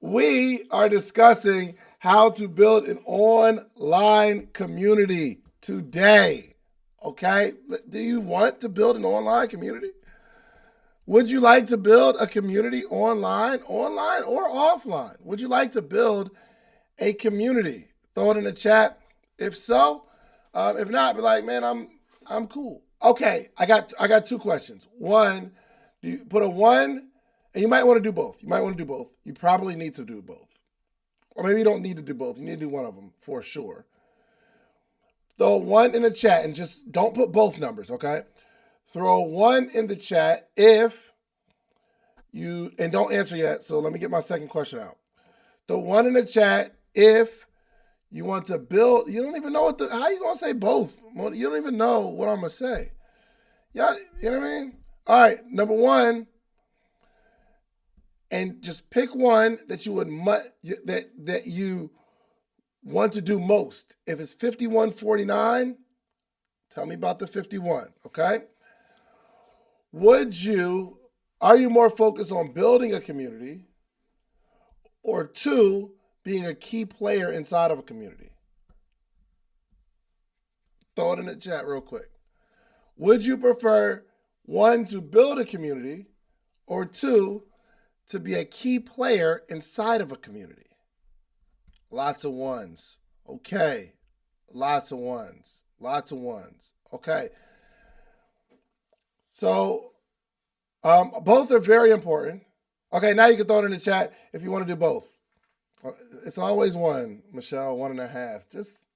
We are discussing how to build an online community today. Okay? Do you want to build an online community? Would you like to build a community online or offline? Would you like to build a community? Throw it in the chat. If so, if not, be like, man, I'm cool. Okay, I got two questions. One, do you put a one, and you might want to do both. You might want to do both. You probably need to do both, or maybe you don't need to do both. You need to do one of them for sure. Throw a one in the chat and just don't put both numbers. Okay, throw a one in the chat if you, and don't answer yet. So let me get my second question out. The one in the chat if you want to build. You don't even know how you gonna say both. You don't even know what I'm gonna say. Yeah, you know what I mean? All right, number one, and just pick one that you would that you want to do most. If it's 5149, tell me about the 51. Okay. Are you more focused on building a community, or two, being a key player inside of a community? Throw it in the chat real quick. Would you prefer one, to build a community, or two, to be a key player inside of a community? Lots of ones. Okay. Lots of ones. Lots of ones. Okay. So both are very important. Okay, now you can throw it in the chat if you want to do both. It's always one, Michelle, 1.5. Just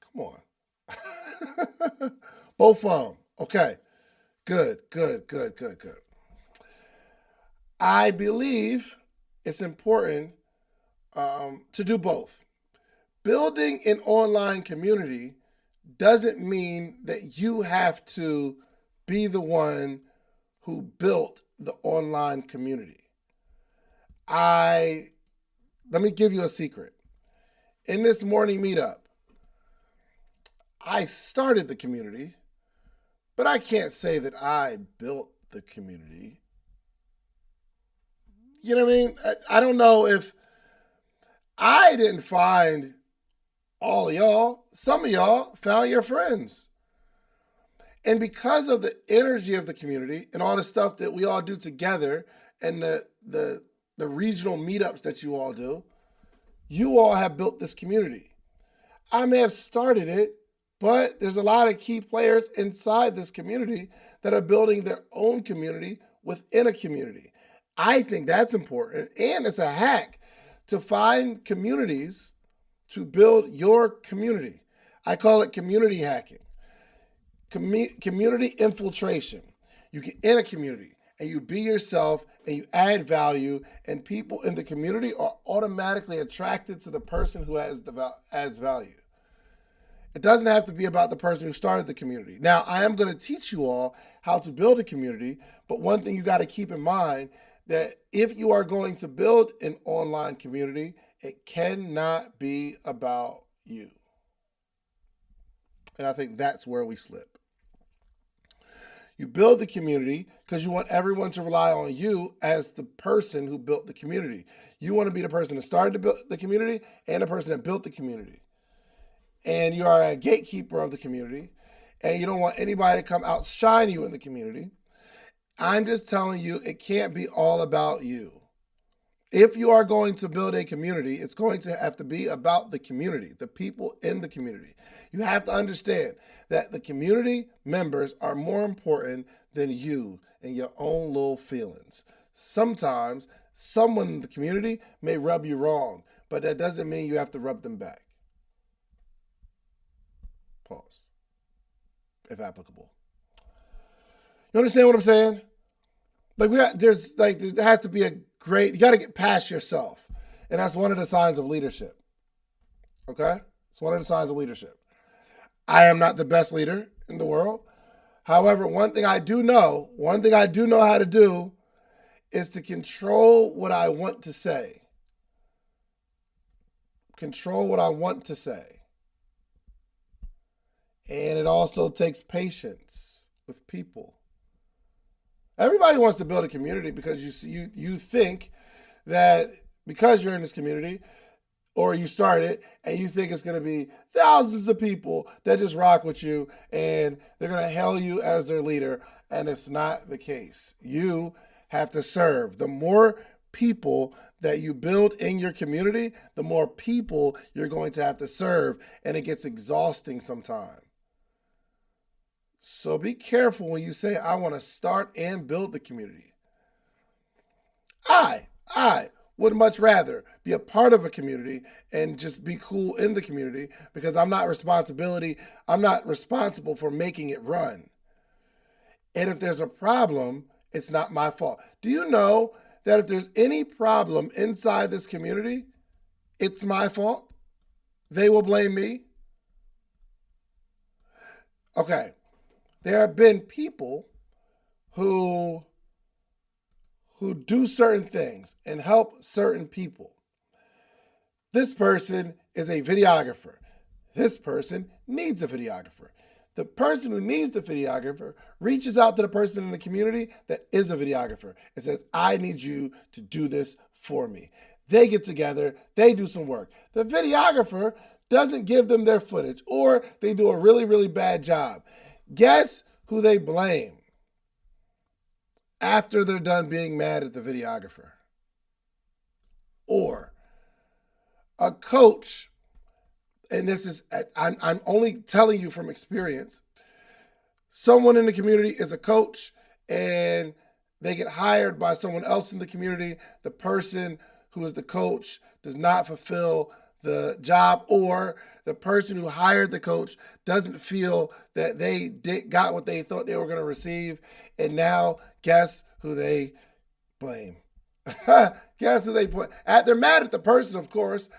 come on. Both of them. Okay. Good. I believe it's important to do both. Building an online community doesn't mean that you have to be the one who built the online community. Let me give you a secret. In this morning meetup, I started the community, but I can't say that I built the community. You know what I mean? I don't know if I didn't find all of y'all. Some of y'all found your friends. And because of the energy of the community and all the stuff that we all do together and the regional meetups that you all do, you all have built this community. I may have started it, but there's a lot of key players inside this community that are building their own community within a community. I think that's important, and it's a hack to find communities to build your community. I call it community hacking. Community infiltration. You get in a community and you be yourself and you add value, and people in the community are automatically attracted to the person who adds value. It doesn't have to be about the person who started the community. Now, I am going to teach you all how to build a community, but one thing you got to keep in mind, that if you are going to build an online community, it cannot be about you. And I think that's where we slip. You build the community because you want everyone to rely on you as the person who built the community. You want to be the person that started the community and the person that built the community. And you are a gatekeeper of the community, and you don't want anybody to come outshine you in the community. I'm just telling you, it can't be all about you. If you are going to build a community, it's going to have to be about the community, the people in the community. You have to understand that the community members are more important than you and your own little feelings. Sometimes someone in the community may rub you wrong, but that doesn't mean you have to rub them back. Pause, if applicable. You understand what I'm saying? Like there has to be a great, you got to get past yourself. And that's one of the signs of leadership. Okay? It's one of the signs of leadership. I am not the best leader in the world. However, one thing I do know how to do is to control what I want to say. Control what I want to say. And it also takes patience with people. Everybody wants to build a community because you think that because you're in this community, or you start it and you think it's going to be thousands of people that just rock with you and they're going to hail you as their leader, and it's not the case. You have to serve. The more people that you build in your community, the more people you're going to have to serve, and it gets exhausting sometimes. So be careful when you say, I want to start and build the community. I would much rather be a part of a community and just be cool in the community, because I'm not responsible for making it run. And if there's a problem, it's not my fault. Do you know that if there's any problem inside this community, it's my fault? They will blame me. Okay. There have been people who do certain things and help certain people. This person is a videographer. This person needs a videographer. The person who needs the videographer reaches out to the person in the community that is a videographer and says, I need you to do this for me. They get together, they do some work. The videographer doesn't give them their footage, or they do a really, really bad job. Guess who they blame after they're done being mad at the videographer? Or a coach, and this is, I'm only telling you from experience. Someone in the community is a coach and they get hired by someone else in the community. The person who is the coach does not fulfill the job, or the person who hired the coach doesn't feel that they got what they thought they were going to receive. And now, guess who they blame? Guess who they put? They're mad at the person, of course,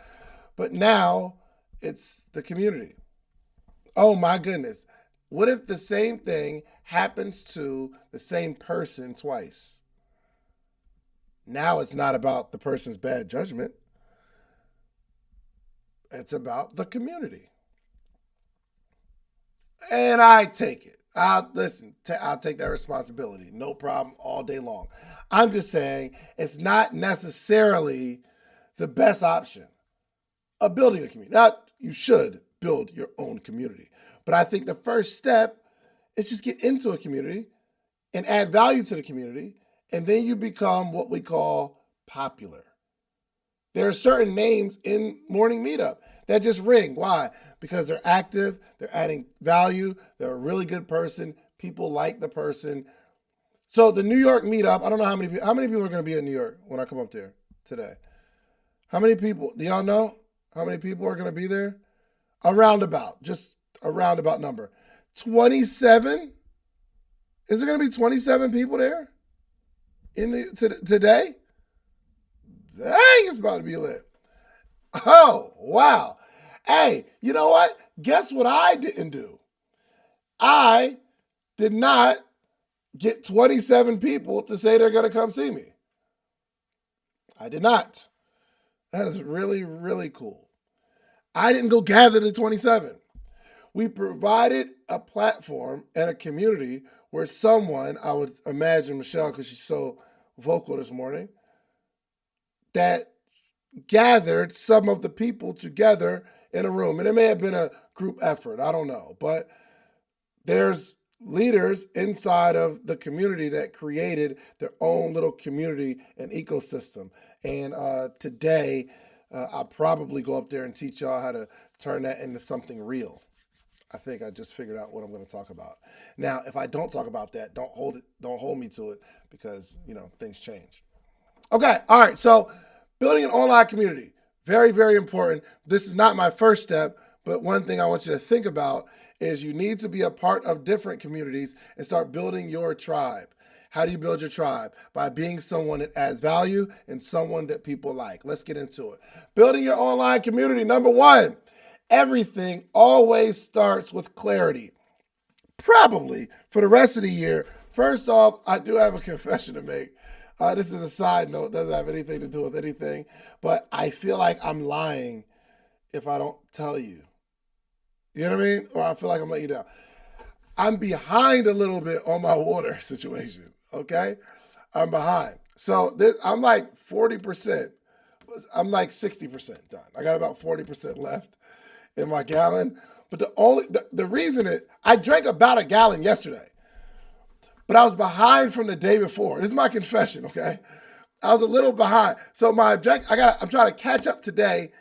but now it's the community. Oh my goodness. What if the same thing happens to the same person twice? Now it's not about the person's bad judgment. It's about the community. And I take it. I'll take that responsibility. No problem, all day long. I'm just saying it's not necessarily the best option of building a community. Now, you should build your own community. But I think the first step is just get into a community and add value to the community. And then you become what we call popular. There are certain names in Morning Meetup that just ring. Why? Because they're active, they're adding value, they're a really good person, people like the person. So the New York Meetup, I don't know how many people are going to be in New York when I come up there today. How many people? Do y'all know how many people are going to be there? Just a roundabout number. 27? Is there going to be 27 people there today? Dang, it's about to be lit. Oh, wow. Hey, you know what? Guess what I didn't do? I did not get 27 people to say they're going to come see me. I did not. That is really, really cool. I didn't go gather the 27. We provided a platform and a community where someone, I would imagine Michelle, because she's so vocal this morning, that gathered some of the people together in a room. And it may have been a group effort, I don't know. But there's leaders inside of the community that created their own little community and ecosystem. And today, I'll probably go up there and teach y'all how to turn that into something real. I think I just figured out what I'm going to talk about. Now, if I don't talk about that, don't hold me to it, because, things change. Okay, all right, so building an online community, very, very important. This is not my first step, but one thing I want you to think about is you need to be a part of different communities and start building your tribe. How do you build your tribe? By being someone that adds value and someone that people like. Let's get into it. Building your online community, number one, everything always starts with clarity. Probably for the rest of the year. First off, I do have a confession to make. This is a side note, doesn't have anything to do with anything, but I feel like I'm lying if I don't tell you. You know what I mean? Or I feel like I'm letting you down. I'm behind a little bit on my water situation, okay? I'm behind. So I'm like 40%. I'm like 60% done. I got about 40% left in my gallon. But the reason is I drank about a gallon yesterday, but I was behind from the day before. This is my confession, okay? I was a little behind. So I'm trying to catch up today,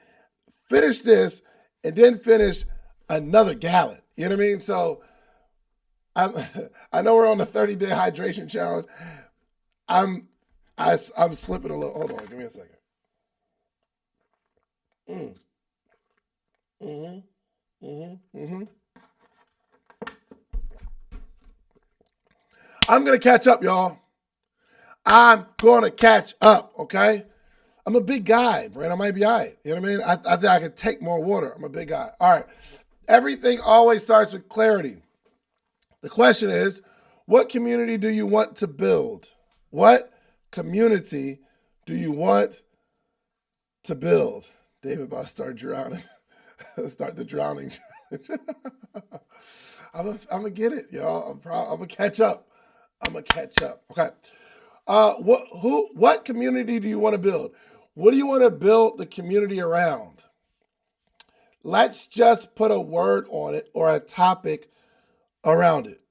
finish this, and then finish another gallon. You know what I mean? So I'm I know we're on the 30-day hydration challenge. I'm I'm slipping a little. Hold on, give me a second. Mm. Mm-hmm. Mm-hmm. Mm-hmm. I'm gonna catch up, y'all. I'm gonna catch up, okay? I'm a big guy, Brent. I might be all right. You know what I mean? I think I could take more water. I'm a big guy. All right. Everything always starts with clarity. The question is, what community do you want to build? What community do you want to build? David about to start drowning. Start the drowning challenge. I'm gonna get it, y'all. I'm gonna catch up. I'm gonna catch up. Okay. What community do you want to build? What do you want to build the community around? Let's just put a word on it or a topic around it.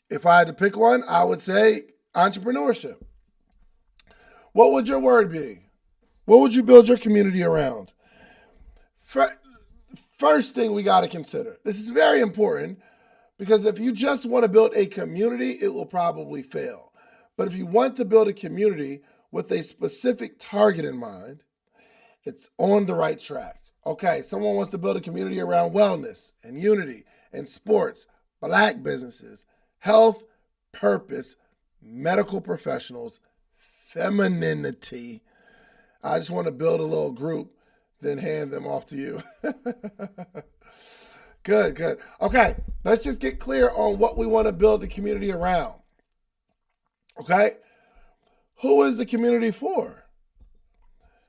If I had to pick one, I would say entrepreneurship. What would your word be? What would you build your community around? First thing we got to consider, this is very important because if you just want to build a community, it will probably fail. But if you want to build a community with a specific target in mind, it's on the right track. Okay, someone wants to build a community around wellness and unity and sports, Black businesses, health, purpose, medical professionals, femininity. I just want to build a little group, then hand them off to you. Good, good. Okay, let's just get clear on what we want to build the community around. Okay? Who is the community for?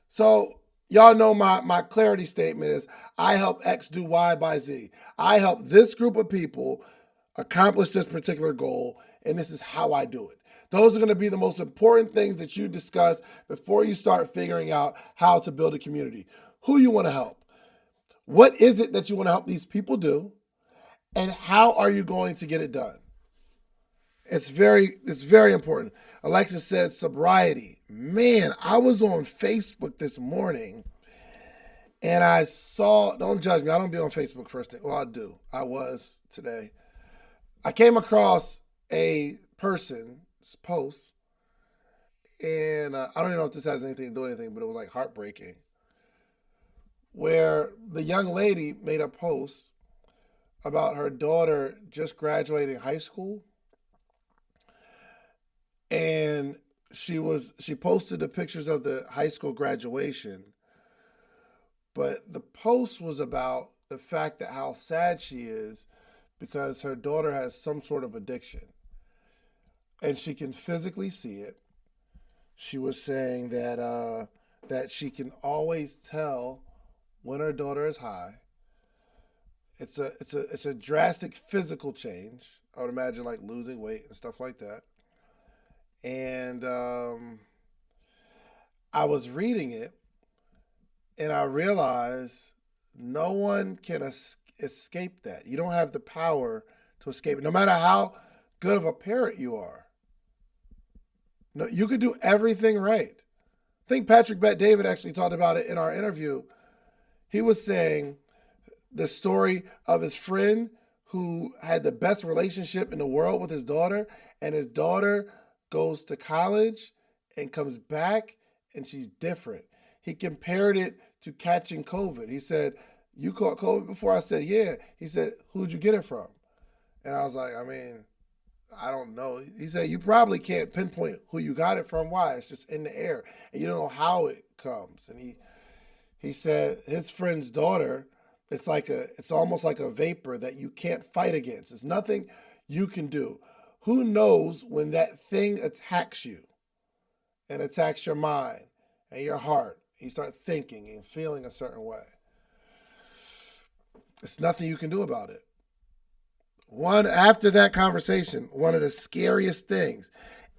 So, y'all know my clarity statement is I help X do Y by Z. I help this group of people accomplish this particular goal, and this is how I do it. Those are going to be the most important things that you discuss before you start figuring out how to build a community. Who you want to help? What is it that you want to help these people do? And how are you going to get it done? It's very important. Alexa said sobriety. Man, I was on Facebook this morning and I saw, don't judge me, I don't be on Facebook first thing. Well, I do. I was today. I came across a person's post and I don't even know if this has anything to do with anything, but it was like heartbreaking. Where the young lady made a post about her daughter just graduating high school. And she posted the pictures of the high school graduation, but the post was about the fact that how sad she is because her daughter has some sort of addiction and she can physically see it. She was saying that she can always tell when her daughter is high. It's a drastic physical change. I would imagine like losing weight and stuff like that. And I was reading it and I realized no one can escape that. You don't have the power to escape it, no matter how good of a parent you are. No, you could do everything right. I think Patrick Bet David actually talked about it in our interview. He was saying the story of his friend who had the best relationship in the world with his daughter, and his daughter goes to college and comes back and she's different. He compared it to catching COVID. He said, "You caught COVID before?" I said, "Yeah." He said, "Who'd you get it from?" And I was like, I mean, I don't know. He said, "You probably can't pinpoint who you got it from. Why? It's just in the air. And you don't know how it comes." And he said his friend's daughter, it's almost like a vapor that you can't fight against. It's nothing you can do. Who knows when that thing attacks you and attacks your mind and your heart? You start thinking and feeling a certain way. It's nothing you can do about it. After that conversation, one of the scariest things,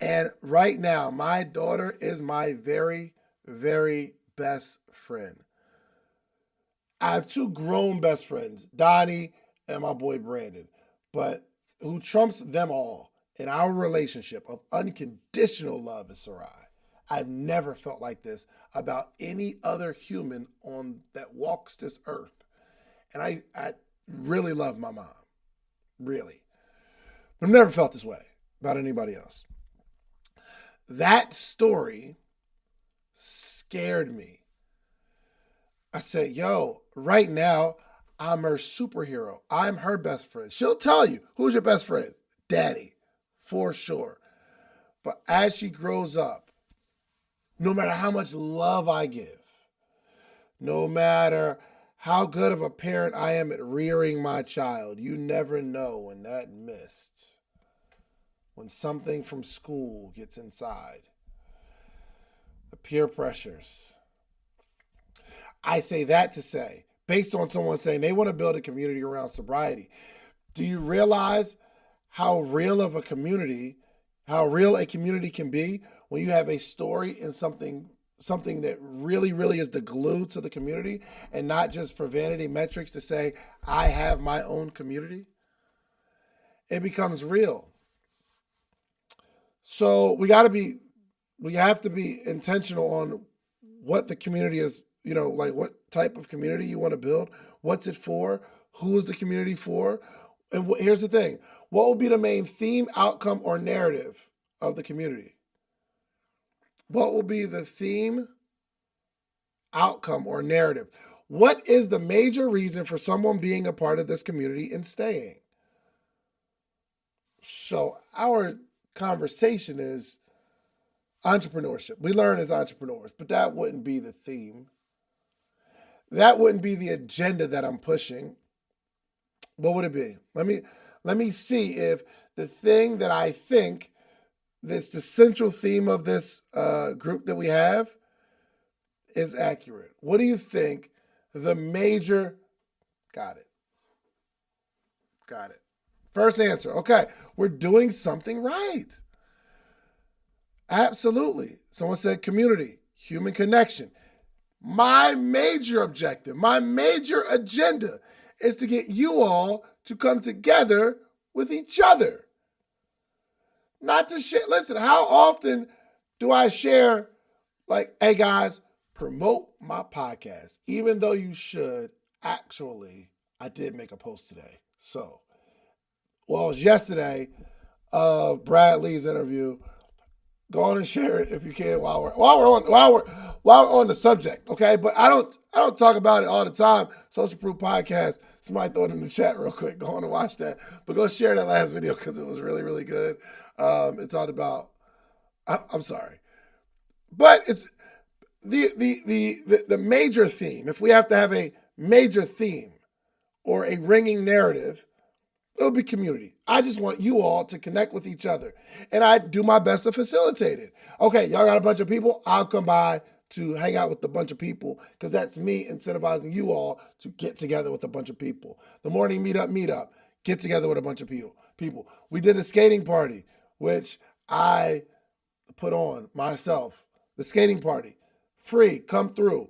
And right now, my daughter is my very, very best friend. I have two grown best friends, Donnie and my boy Brandon, but who trumps them all in our relationship of unconditional love is Sarai. I've never felt like this about any other human on that walks this earth. And I really love my mom. Really. But I've never felt this way about anybody else. That story scared me. I said, yo, right now, I'm her superhero. I'm her best friend. She'll tell you, who's your best friend? Daddy, for sure. But as she grows up, no matter how much love I give, no matter how good of a parent I am at rearing my child, you never know when that missed, when something from school gets inside, the peer pressures. I say that to say, based on someone saying they want to build a community around sobriety, do you realize how real a community can be when you have a story and something that really, really is the glue to the community and not just for vanity metrics to say, I have my own community? It becomes real. So we have to be intentional on what the community is, like what type of community you want to build, what's it for, who is the community for, and here's the thing, what will be the main theme, outcome, or narrative of the community? What will be the theme, outcome, or narrative? What is the major reason for someone being a part of this community and staying? So our conversation is entrepreneurship. We learn as entrepreneurs, but that wouldn't be the theme. That wouldn't be the agenda that I'm pushing. What would it be? Let me see if the thing that I think that's the central theme of this group that we have is accurate. What do you think the major... Got it. First answer. Okay, we're doing something right. Absolutely. Someone said community, human connection. My major objective, my major agenda is to get you all to come together with each other. Not to share. Listen, how often do I share, like, hey guys, promote my podcast? Even though you should, actually, I did make a post today. So, well, it was yesterday of Brad Lee's interview. Go on and share it if you can while we're on the subject, okay? But I don't talk about it all the time. Social Proof Podcast. Somebody throw it in the chat real quick. Go on and watch that. But go share that last video because it was really, really good. It talked about. I'm sorry, but it's the major theme. If we have to have a major theme or a ringing narrative, it'll be community. I just want you all to connect with each other. And I do my best to facilitate it. Okay, y'all got a bunch of people. I'll come by to hang out with a bunch of people because that's me incentivizing you all to get together with a bunch of people. The morning meetup, get together with a bunch of people. We did a skating party, which I put on myself. The skating party, free, come through.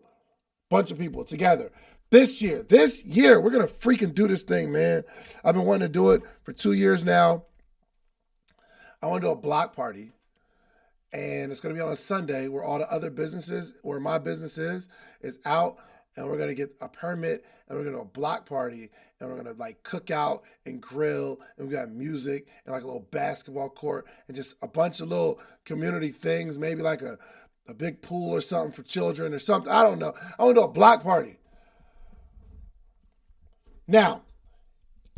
Bunch of people together. This year, we're going to freaking do this thing, man. I've been wanting to do it for 2 years now. I want to do a block party. And it's going to be on a Sunday where all the other businesses, where my business is out. And we're going to get a permit. And we're going to do a block party. And we're going to like cook out and grill. And we got music and like a little basketball court. And just a bunch of little community things. Maybe like a big pool or something for children or something. I don't know. I want to do a block party. Now,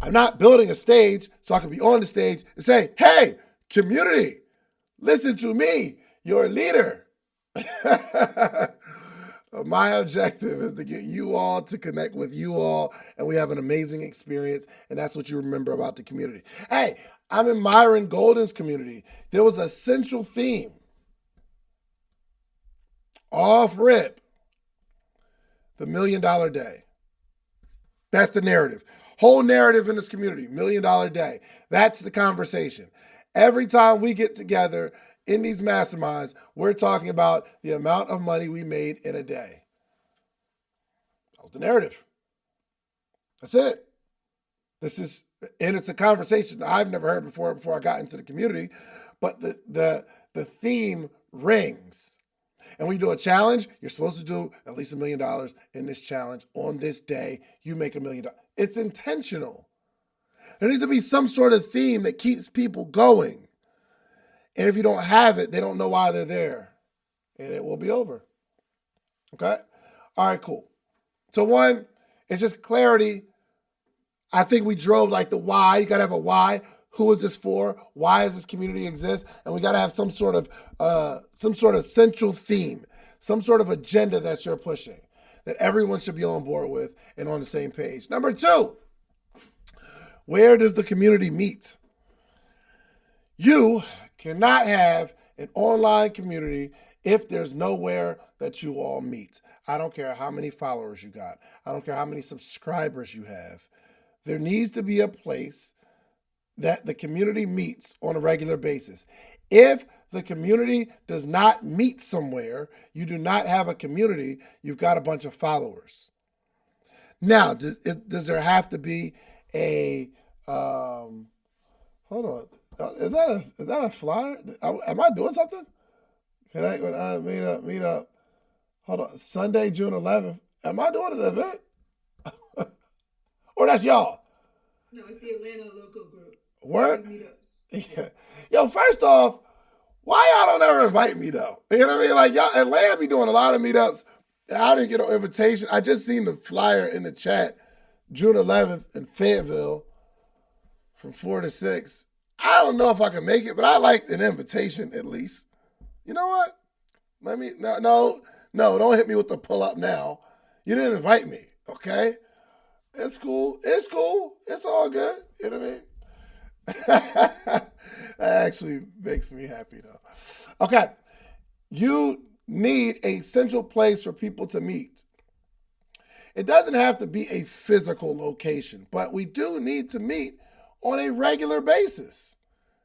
I'm not building a stage so I can be on the stage and say, hey, community, listen to me, your leader. My objective is to get you all to connect with you all, and we have an amazing experience, and that's what you remember about the community. Hey, I'm in Myron Golden's community. There was a central theme. Off rip, the $1 million day. That's the narrative. Whole narrative in this community, $1 million day. That's the conversation. Every time we get together in these masterminds, we're talking about the amount of money we made in a day. That was the narrative. That's it. And it's a conversation I've never heard before I got into the community, but the theme rings. And when you do a challenge, you're supposed to do at least $1 million in this challenge on this day. You make $1 million. It's intentional. There needs to be some sort of theme that keeps people going. And if you don't have it, they don't know why they're there. And it will be over. Okay? All right, cool. So one, it's just clarity. I think we drove like the why. You got to have a why. Who is this for? Why does this community exist? And we got to have some sort of central theme, some sort of agenda that you're pushing that everyone should be on board with and on the same page. Number two, where does the community meet? You cannot have an online community if there's nowhere that you all meet. I don't care how many followers you got. I don't care how many subscribers you have. There needs to be a place that the community meets on a regular basis. If the community does not meet somewhere, you do not have a community, you've got a bunch of followers. Now, does there have to be a, hold on, is that a flyer? Am I doing something? Can I meet up? Hold on, Sunday, June 11th. Am I doing an event? Or that's y'all? No, it's the Atlanta local group. Word? Yeah. Yo, first off, why y'all don't ever invite me though? You know what I mean? Like y'all, Atlanta be doing a lot of meetups. And I didn't get an invitation. I just seen the flyer in the chat, June 11th in Fayetteville from 4 to 6. I don't know if I can make it, but I like an invitation at least. You know what? No, don't hit me with the pull up now. You didn't invite me, okay? It's cool. It's all good. You know what I mean? That actually makes me happy though. Okay. You need a central place for people to meet. It doesn't have to be a physical location, but we do need to meet on a regular basis.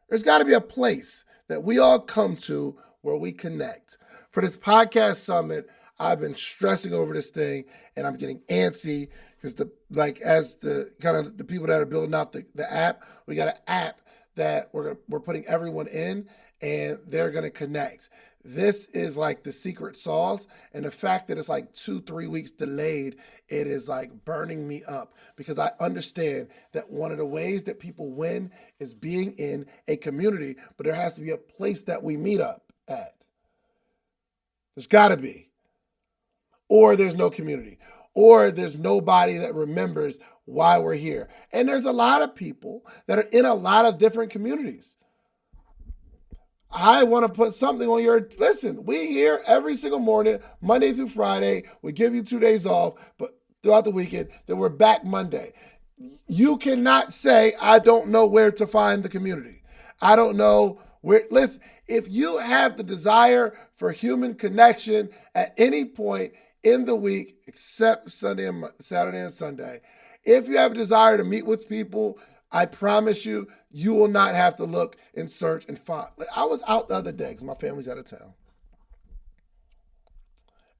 There's got to be a place that we all come to where we connect. For this podcast summit, I've been stressing over this thing and I'm getting antsy because the people that are building out the app, we got an app that we're putting everyone in and they're going to connect. This is like the secret sauce, and the fact that it's like 2-3 weeks delayed, it is like burning me up because I understand that one of the ways that people win is being in a community, but there has to be a place that we meet up at. There's got to be. Or there's no community. Or there's nobody that remembers why we're here. And there's a lot of people that are in a lot of different communities. I want to put something on listen, we here every single morning, Monday through Friday. We give you 2 days off, but throughout the weekend, then we're back Monday. You cannot say, I don't know where to find the community. I don't know where. Listen, if you have the desire for human connection at any point in the week, except Saturday and Sunday, if you have a desire to meet with people, I promise you, you will not have to look and search and find. I was out the other day because my family's out of town.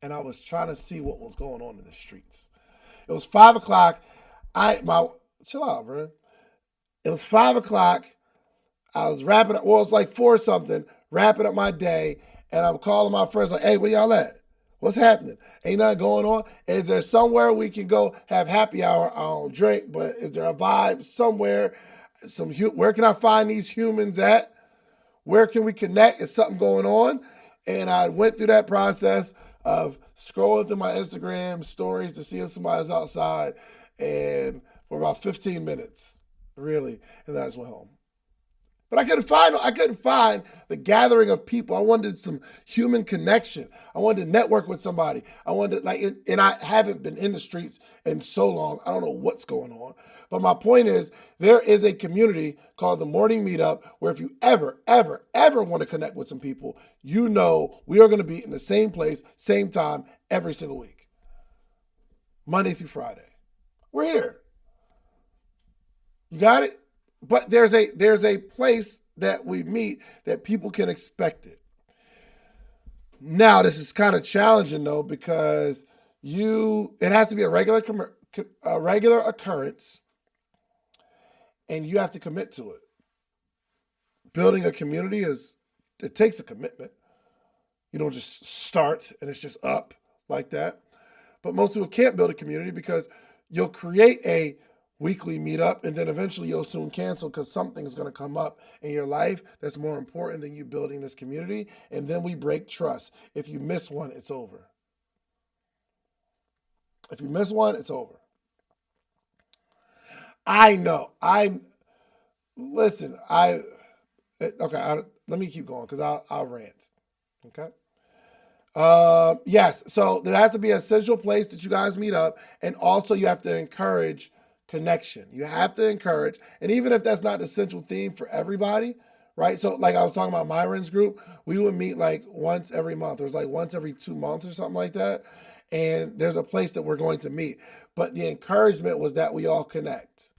And I was trying to see what was going on in the streets. It was 5 o'clock. Chill out, bro. It was 5 o'clock. I was wrapping up, well, it was like 4 something, wrapping up my day. And I'm calling my friends like, hey, where y'all at? What's happening? Ain't nothing going on? Is there somewhere we can go have happy hour? I don't drink, but is there a vibe somewhere? Where can I find these humans at? Where can we connect? Is something going on? And I went through that process of scrolling through my Instagram stories to see if somebody's outside, and for about 15 minutes, really, and then I just went home. But I couldn't find the gathering of people. I wanted some human connection. I wanted to network with somebody. I wanted to, and I haven't been in the streets in so long. I don't know what's going on. But my point is, there is a community called the Morning Meetup where if you ever want to connect with some people, you know we are going to be in the same place, same time, every single week. Monday through Friday. We're here. You got it? But there's a place that we meet that people can expect it. Now, this is kind of challenging though, because it has to be a regular occurrence, and you have to commit to it. Building a community it takes a commitment. You don't just start and it's just up like that. But most people can't build a community because you'll create a weekly meetup and then eventually you'll soon cancel because something's going to come up in your life that's more important than you building this community. And then we break trust. If you miss one, it's over. If you miss one, it's over. I know. Listen, okay, let me keep going because I'll rant. Okay. Yes. So there has to be a central place that you guys meet up. And also you have to encourage connection. You have to encourage. And even if that's not the central theme for everybody, right? So like I was talking about Myron's group, we would meet like once every month. It was like once every 2 months or something like that. And there's a place that we're going to meet. But the encouragement was that we all connect.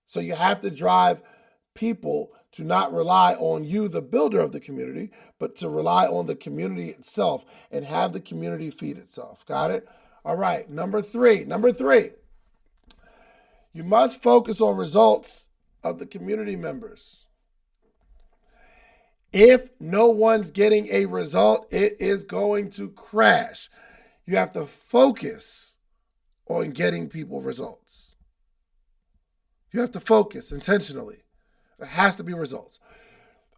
So you have to drive people to not rely on you, the builder of the community, but to rely on the community itself and have the community feed itself. Got it? All right. Number three. You must focus on results of the community members. If no one's getting a result, it is going to crash. You have to focus on getting people results. You have to focus intentionally. There has to be results.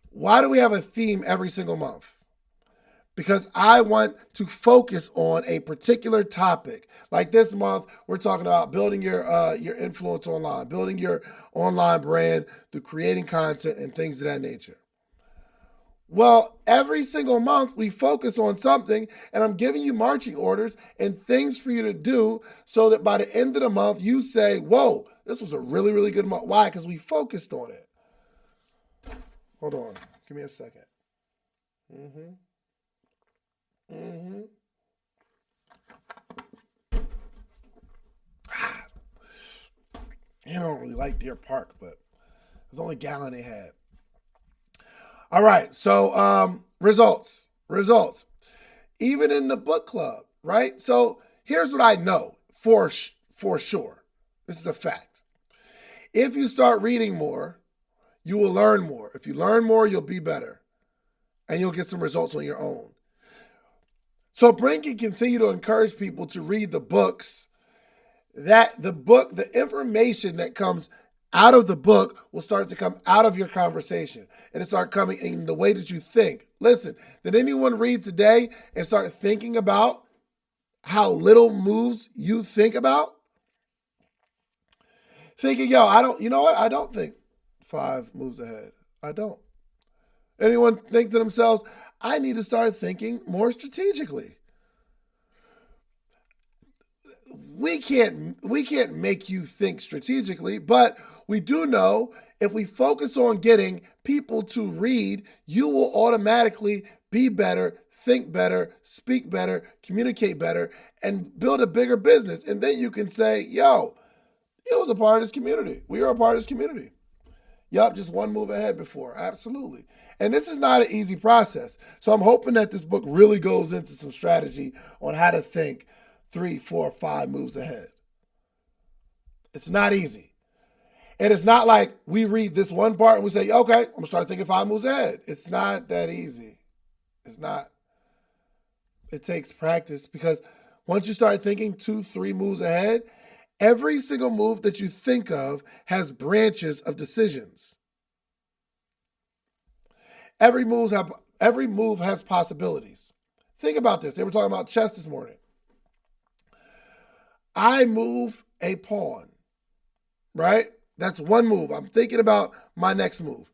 Why do we have a theme every single month? Because I want to focus on a particular topic. Like this month, we're talking about building your influence online, building your online brand through creating content and things of that nature. Well, every single month we focus on something, and I'm giving you marching orders and things for you to do so that by the end of the month, you say, whoa, this was a really, really good month. Why? Because we focused on it. Hold on. Give me a second. I don't really like Deer Park, but it's the only gallon they had. All right. So results. Even in the book club, right? So here's what I know for sure. This is a fact. If you start reading more, you will learn more. If you learn more, you'll be better. And you'll get some results on your own. So Brink can continue to encourage people to read the books. The information that comes out of the book will start to come out of your conversation. And it start coming in the way that you think. Listen, did anyone read today and start thinking about how little moves you think about? Thinking, I don't think 5 moves ahead. I don't. Anyone think to themselves, I need to start thinking more strategically. We can't make you think strategically, but we do know if we focus on getting people to read, you will automatically be better, think better, speak better, communicate better, and build a bigger business. And then you can say, it was a part of this community. We are a part of this community. Yup, just one move ahead before. Absolutely. And this is not an easy process. So I'm hoping that this book really goes into some strategy on how to think 3, 4, 5 moves ahead. It's not easy. And it's not like we read this one part and we say, okay, I'm going to start thinking 5 moves ahead. It's not that easy. It's not. It takes practice because once you start thinking 2, 3 moves ahead, every single move that you think of has branches of decisions. Every move has possibilities. Think about this. They were talking about chess this morning. I move a pawn, right? That's one move. I'm thinking about my next move.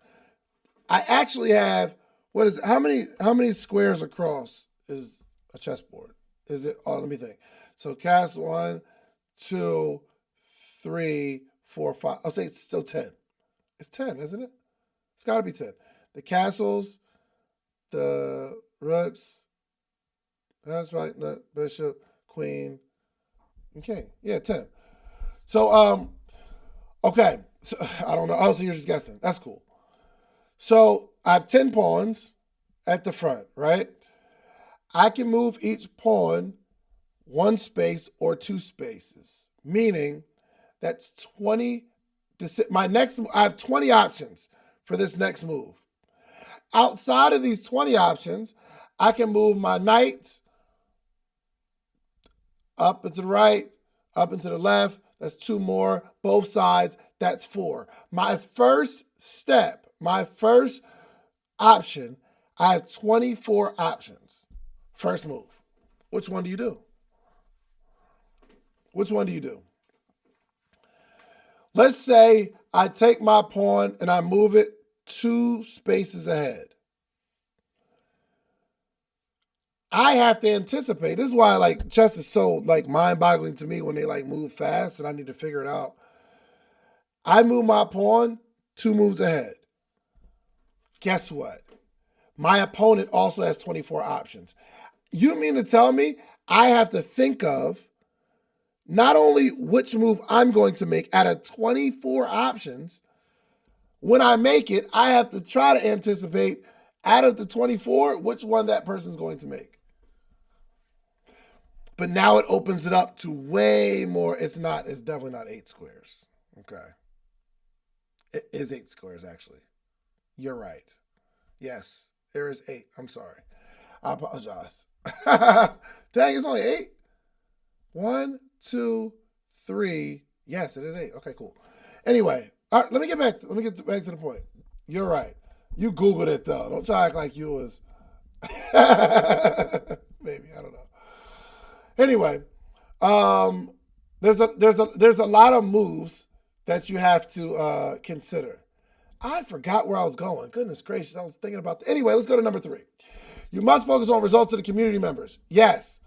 I actually have, how many squares across is a chessboard? Is it, let me think. So castle 1, 2, 3, 4, 5. I'll say it's still 10. It's 10, isn't it? It's got to be 10. The castles, the rooks, that's right, the bishop, queen, and king. Yeah, 10. So, okay. So, I don't know. Oh, so you're just guessing. That's cool. So I have 10 pawns at the front, right? I can move each pawn one space or two spaces, meaning that's 20. My next, I have 20 options for this next move. Outside of these 20 options, I can move my knight up and to the right, up and to the left. That's two more. Both sides, that's four. My first step, my first option, I have 24 options. First move. Which one do you do? Which one do you do? Let's say I take my pawn and I move it two spaces ahead. I have to anticipate. This is why like chess is so like mind-boggling to me when they like move fast and I need to figure it out. I move my pawn two moves ahead. Guess what? My opponent also has 24 options. You mean to tell me I have to think of not only which move I'm going to make out of 24 options, when I make it, I have to try to anticipate out of the 24 which one that person's going to make. But now it opens it up to way more. It's definitely not 8 squares. Okay. It is 8 squares, actually. You're right. Yes, there is 8. I'm sorry. I apologize. Dang, it's only 8? 1, 2, 3. Yes, it is 8. Okay, cool. Anyway, all right, let me get back to the point. You're right. You Googled it though. Don't try to act like you was maybe, I don't know. Anyway, there's a lot of moves that you have to consider. I forgot where I was going. Goodness gracious, I was thinking about anyway, let's go to number 3. You must focus on results of the community members. Yes.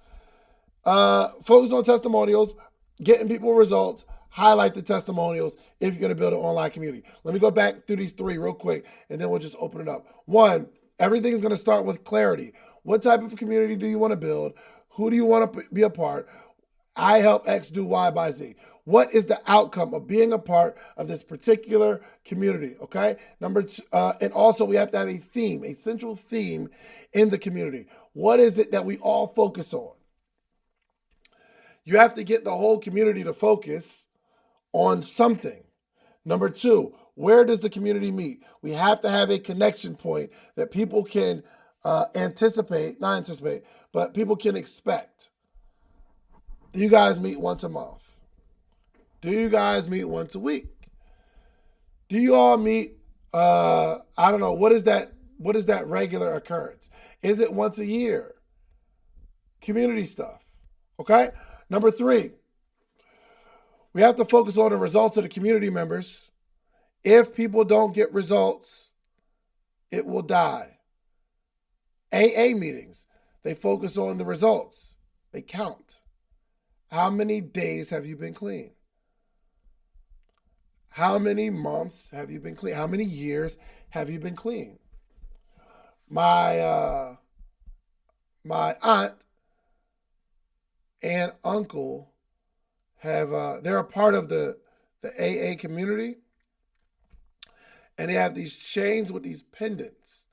Focus on testimonials, getting people results, highlight the testimonials if you're going to build an online community. Let me go back through these 3 real quick, and then we'll just open it up. 1, everything is going to start with clarity. What type of community do you want to build? Who do you want to be a part? I help X do Y by Z. What is the outcome of being a part of this particular community? Okay. Number 2, and also we have to have a theme, a central theme in the community. What is it that we all focus on? You have to get the whole community to focus on something. Number 2, where does the community meet? We have to have a connection point that people can not anticipate, but people can expect. Do you guys meet once a month? Do you guys meet once a week? Do you all meet, I don't know, what is that regular occurrence? Is it once a year? Community stuff, okay? Number 3, we have to focus on the results of the community members. If people don't get results, it will die. AA meetings, they focus on the results. They count. How many days have you been clean? How many months have you been clean? How many years have you been clean? My aunt and uncle have they're a part of the AA community, and they have these chains with these pendants,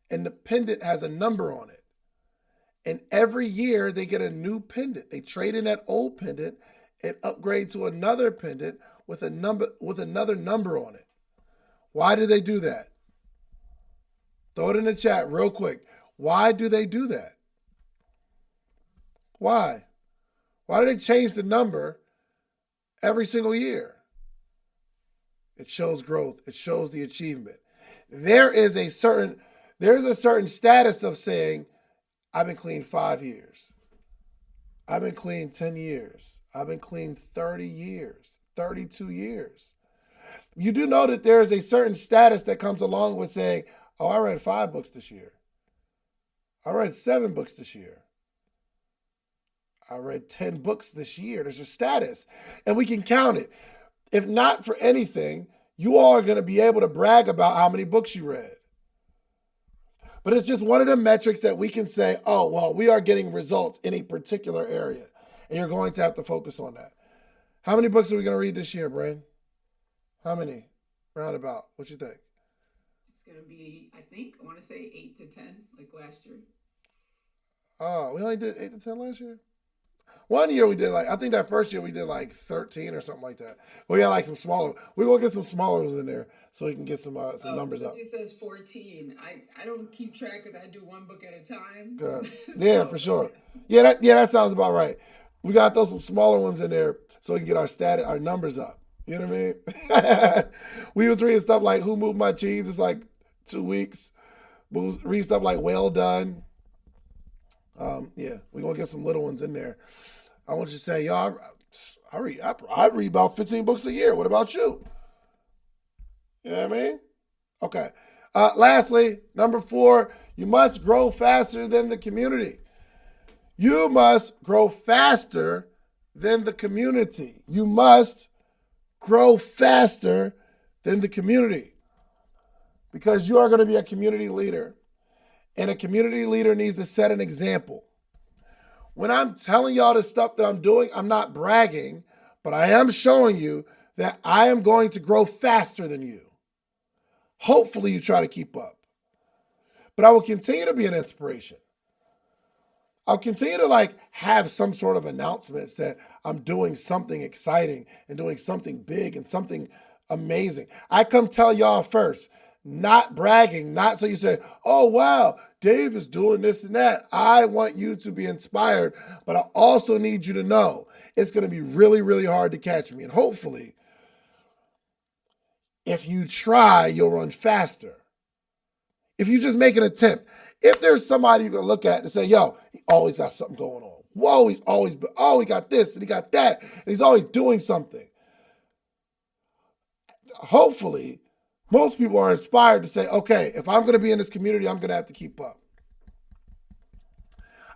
and the pendant has a number on it. And every year they get a new pendant. They trade in that old pendant and upgrade to another pendant with another number on it. Why do they do that? Throw it in the chat real quick. Why do they do that? Why? Why do they change the number every single year? It shows growth. It shows the achievement. There's a certain status of saying, I've been clean 5 years. I've been clean 10 years. I've been clean 30 years, 32 years. You do know that there is a certain status that comes along with saying, oh, I read 5 books this year. I read 7 books this year. I read 10 books this year. There's a status, and we can count it. If not for anything, you all are going to be able to brag about how many books you read. But it's just one of the metrics that we can say, oh, well, we are getting results in a particular area. And you're going to have to focus on that. How many books are we going to read this year, Bryn? How many? Roundabout. What you think? It's gonna be, I think, I want to say 8 to 10, like last year. Oh, we only did 8 to 10 last year. One year we did like I think that first year we did like 13 or something like that. We got like some smaller. We're gonna get some smaller ones in there so we can get some Oh, numbers up. it says 14. I don't keep track because I do one book at a time. Good. Yeah, So, for sure. Yeah, that sounds about right. We got to throw some smaller ones in there so we can get our numbers up. You know what I mean? We was reading stuff like "Who Moved My Cheese?" It's like 2 weeks. We was reading stuff like "Well Done." Yeah, we're gonna get some little ones in there. I want you to say, y'all, I read about 15 books a year. What about you? You know what I mean? Okay. Lastly, number 4, you must grow faster than the community. You must grow faster than the community. You must grow faster than the community because you are going to be a community leader, and a community leader needs to set an example. When I'm telling y'all the stuff that I'm doing, I'm not bragging, but I am showing you that I am going to grow faster than you. Hopefully you try to keep up. But I will continue to be an inspiration. I'll continue to have some sort of announcements that I'm doing something exciting and doing something big and something amazing. I come tell y'all first, not bragging, not so you say, oh, wow, Dave is doing this and that. I want you to be inspired, but I also need you to know it's going to be really, really hard to catch me. And hopefully, if you try, you'll run faster. If you just make an attempt, if there's somebody you can look at and say, yo, he always got something going on. Whoa, he got this and he got that, and he's always doing something. Hopefully, most people are inspired to say, okay, if I'm going to be in this community, I'm going to have to keep up.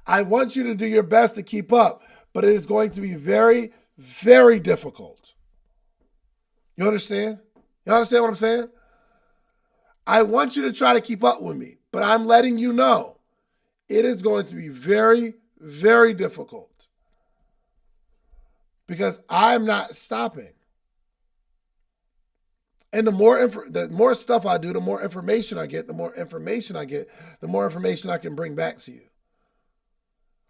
I want you to do your best to keep up, but it is going to be very, very difficult. You understand? You understand what I'm saying? I want you to try to keep up with me, but I'm letting you know it is going to be very, very difficult because I'm not stopping. And the more stuff I do, the more information I get, the more information I can bring back to you.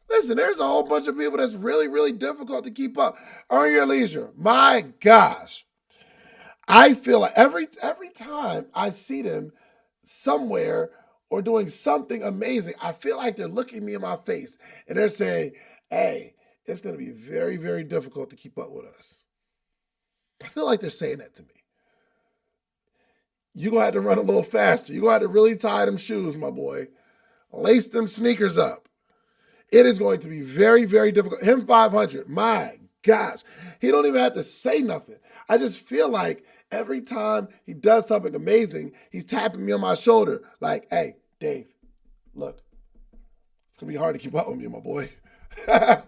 Listen, there's a whole bunch of people that's really, really difficult to keep up. Earn Your Leisure. My gosh. I feel like every time I see them somewhere or doing something amazing, I feel like they're looking me in my face and they're saying, hey, it's going to be very, very difficult to keep up with us. I feel like they're saying that to me. You're going to have to run a little faster. You're going to have to really tie them shoes, my boy. Lace them sneakers up. It is going to be very, very difficult. Him 500, my gosh. He don't even have to say nothing. I just feel like every time he does something amazing, he's tapping me on my shoulder like, hey, Dave, look, it's going to be hard to keep up with me, my boy. You're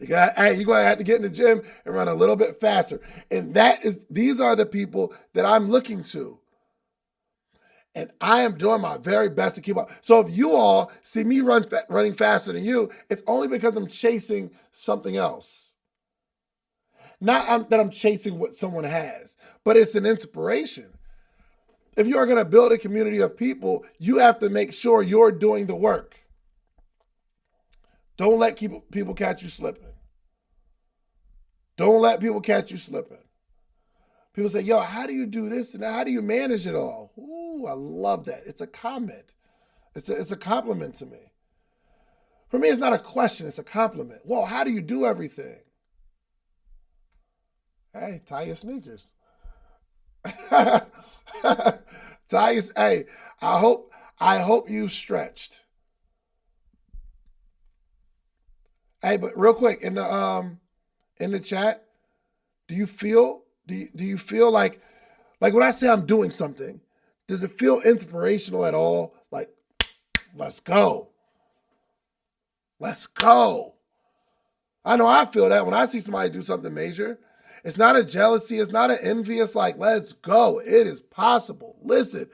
going to have to get in the gym and run a little bit faster. And these are the people that I'm looking to. And I am doing my very best to keep up. So if you all see me running faster than you, it's only because I'm chasing something else. Not that I'm chasing what someone has, but it's an inspiration. If you are going to build a community of people, you have to make sure you're doing the work. Don't let people catch you slipping. Don't let people catch you slipping. People say, yo, how do you do this and how do you manage it all? Ooh, I love that. It's a comment. It's a compliment to me. For me, it's not a question, it's a compliment. Whoa, how do you do everything? Hey, tie your sneakers. Hey, I hope you stretched. Hey, but real quick, in the chat, do you feel like when I say I'm doing something, does it feel inspirational at all? Like, let's go. Let's go. I know I feel that when I see somebody do something major. It's not a jealousy. It's not an envy. It's like, let's go. It is possible. Listen,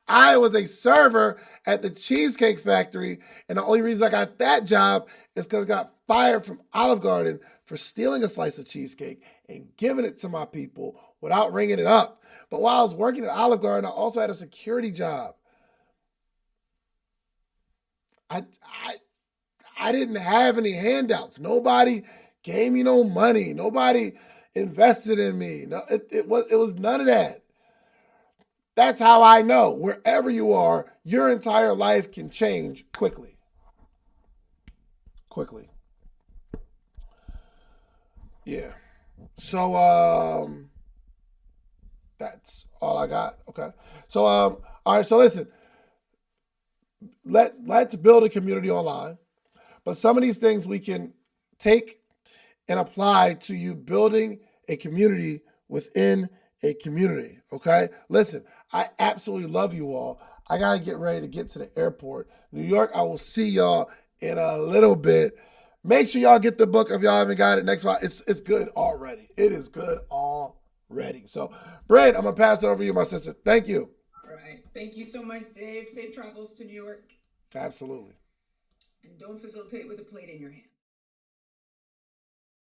I was a server at the Cheesecake Factory, and the only reason I got that job is because I got fired from Olive Garden for stealing a slice of cheesecake and giving it to my people without ringing it up. But while I was working at Olive Garden, I also had a security job. I I didn't have any handouts. Nobody gave me no money. Nobody invested in me. No, it was none of that. That's how I know wherever you are, your entire life can change quickly. Quickly. Yeah. So that's all I got. Okay. So all right, so listen, let's build a community online. But some of these things we can take and apply to you building a community within a community. Okay. Listen, I absolutely love you all. I got to get ready to get to the airport. New York, I will see y'all in a little bit. Make sure y'all get the book if y'all haven't got it next month. It's good already. It is good already. So, Brent, I'm going to pass it over to you, my sister. Thank you. All right. Thank you so much, Dave. Safe travels to New York. Absolutely. And don't facilitate with a plate in your hand.